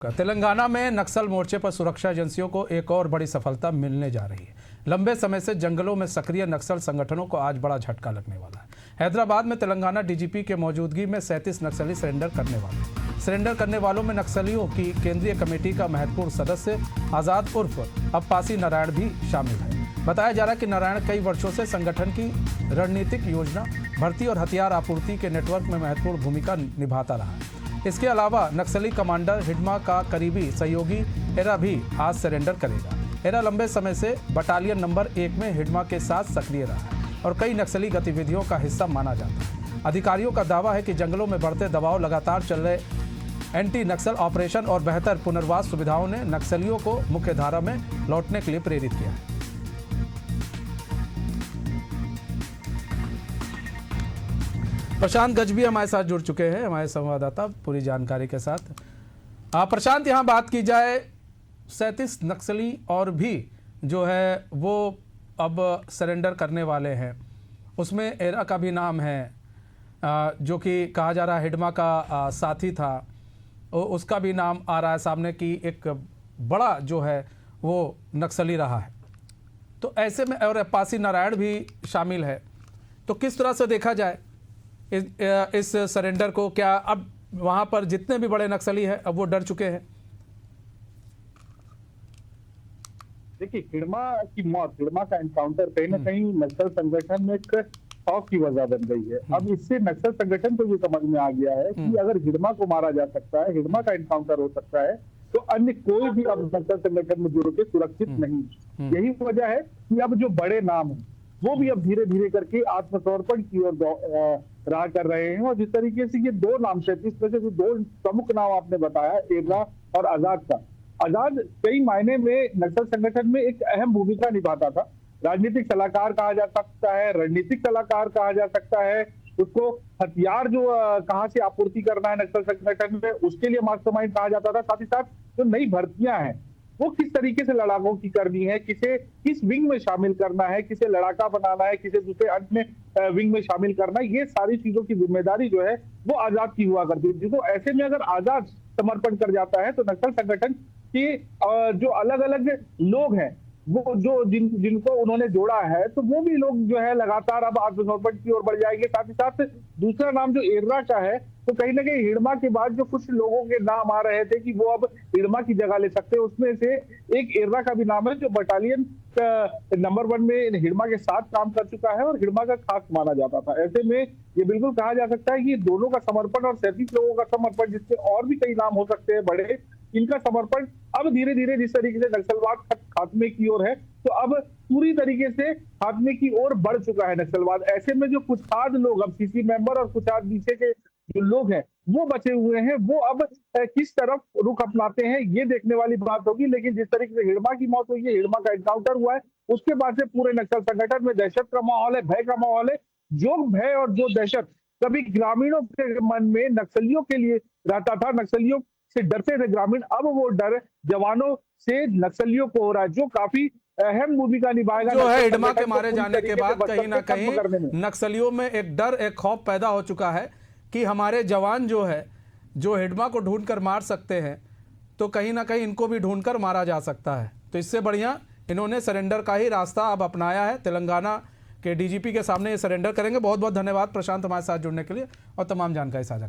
तेलंगाना में नक्सल मोर्चे पर सुरक्षा एजेंसियों को एक और बड़ी सफलता मिलने जा रही है। लंबे समय से जंगलों में सक्रिय नक्सल संगठनों को आज बड़ा झटका लगने वाला है। हैदराबाद में तेलंगाना डीजीपी के मौजूदगी में 37 नक्सली सरेंडर करने वाले। सरेंडर करने वालों में नक्सलियों की केंद्रीय कमेटी का महत्वपूर्ण सदस्य आज़ाद उर्फ अब्बासी नारायण भी शामिल है। बताया जा रहा है कि नारायण कई वर्षों से संगठन की रणनीतिक योजना, भर्ती और हथियार आपूर्ति के नेटवर्क में महत्वपूर्ण भूमिका निभाता रहा है। इसके अलावा नक्सली कमांडर हिडमा का करीबी सहयोगी एरा भी आज सरेंडर करेगा। एरा लंबे समय से बटालियन नंबर 1 में हिडमा के साथ सक्रिय रहा है और कई नक्सली गतिविधियों का हिस्सा माना जाता है। अधिकारियों का दावा है कि जंगलों में बढ़ते दबाव, लगातार चल रहे एंटी नक्सल ऑपरेशन और बेहतर पुनर्वास सुविधाओं ने नक्सलियों को मुख्य धारा में लौटने के लिए प्रेरित किया है। प्रशांत गज भी हमारे साथ जुड़ चुके हैं, हमारे संवाददाता, पूरी जानकारी के साथ। प्रशांत, यहाँ बात की जाए 37 नक्सली और भी जो है वो अब सरेंडर करने वाले हैं, उसमें एरा का भी नाम है जो कि कहा जा रहा है हिडमा का साथी था, उसका भी नाम आ रहा है सामने कि एक बड़ा जो है वो नक्सली रहा है। तो ऐसे में और अब्बासी नारायण भी शामिल है। तो किस तरह से देखा जाए इस सरेंडर को? क्या अब वहां पर जितने भी बड़े नक्सली हैं अब वो डर चुके हैं? देखिए, हिडमा की मौत, हिडमा का एनकाउंटर कहीं ना कहीं नक्सल संगठन में एक खौफ की वजह बन गई है। अब इससे नक्सल संगठन को ये समझ में आ गया है कि अगर हिडमा को मारा जा सकता है, हिडमा का एनकाउंटर हो सकता है, तो अन्य कोई भी अब नक्सल संगठन में जुड़ के सुरक्षित नहीं। यही वजह है कि अब जो बड़े नाम हैं वो भी अब धीरे धीरे करके आत्मसमर्पण की ओर राह कर रहे हैं। और जिस तरीके से ये दो नाम, 37 में से जो दो प्रमुख नाम आपने बताया, एरा और आजाद का, आजाद कई मायने में नक्सल संगठन में एक अहम भूमिका निभाता था। राजनीतिक सलाहकार कहा जा सकता है, रणनीतिक सलाहकार कहा जा सकता है। उसको हथियार जो कहां से आपूर्ति करना है नक्सल संगठन में, उसके लिए मास्टरमाइंड कहा जाता था। साथ ही साथ जो नई भर्तियां हैं वो किस तरीके से लड़ाकों की करनी है, किसे किस विंग में शामिल करना है, किसे लड़ाका बनाना है, किसे दूसरे अंत में विंग में शामिल करना है, ये सारी चीजों की जिम्मेदारी जो है वो आजाद की हुआ करती थी। तो ऐसे में अगर आजाद समर्पण कर जाता है तो नक्सल संगठन के जो अलग अलग लोग हैं, वो जो जिनको उन्होंने जोड़ा है, तो वो भी लोग जो है लगातार अब आत्मसमर्पण की ओर बढ़ जाएंगे। साथ ही साथ दूसरा नाम जो एरा का है, तो कहीं ना कहीं हिडमा के बाद जो कुछ लोगों के नाम आ रहे थे कि वो अब हिडमा की जगह ले सकते हैं, उसमें से एक एरा का भी नाम है जो बटालियन नंबर 1 में हिडमा के साथ काम कर चुका है और हिडमा का खास माना जाता था। ऐसे में ये बिल्कुल कहा जा सकता है कि दोनों का समर्पण और 37 लोगों का समर्पण, जिससे और भी कई नाम हो सकते हैं बड़े, इनका समर्पण अब धीरे धीरे जिस तरीके से नक्सलवाद खात्मे की ओर है, तो अब पूरी तरीके से खात्मे की ओर बढ़ चुका है नक्सलवाद। ऐसे में जो कुछ आध लोग, अब सीसी मेंबर और कुछ आध नीचे के जो लोग हैं वो बचे हुए हैं, वो अब किस तरफ रुख अपनाते हैं ये देखने वाली बात होगी। लेकिन जिस तरीके से हिडमा की मौत हुई है, हिडमा का एनकाउंटर हुआ है, उसके बाद से पूरे नक्सल संगठन में दहशत का माहौल है, भय का माहौल है। जो भय और जो दहशत कभी ग्रामीणों के मन में नक्सलियों के लिए रहता था, नक्सलियों से डरते थे ग्रामीण, अब वो डर जवानों से नक्सलियों को हो रहा है, जो काफी अहम भूमिका निभाएगा। जो है हिडमा के मारे जाने के बाद कहीं ना कहीं नक्सलियों में एक डर, एक खौफ पैदा हो चुका है कि हमारे जवान जो है, जो हिडमा को ढूंढकर मार सकते हैं, तो कहीं ना कहीं इनको भी ढूंढकर मारा जा सकता है। तो इससे बढ़िया इन्होंने सरेंडर का ही रास्ता अब अपनाया है। तेलंगाना के डीजीपी के सामने ये सरेंडर करेंगे। बहुत बहुत धन्यवाद प्रशांत हमारे साथ जुड़ने के लिए और तमाम जानकारी साझा करने के लिए।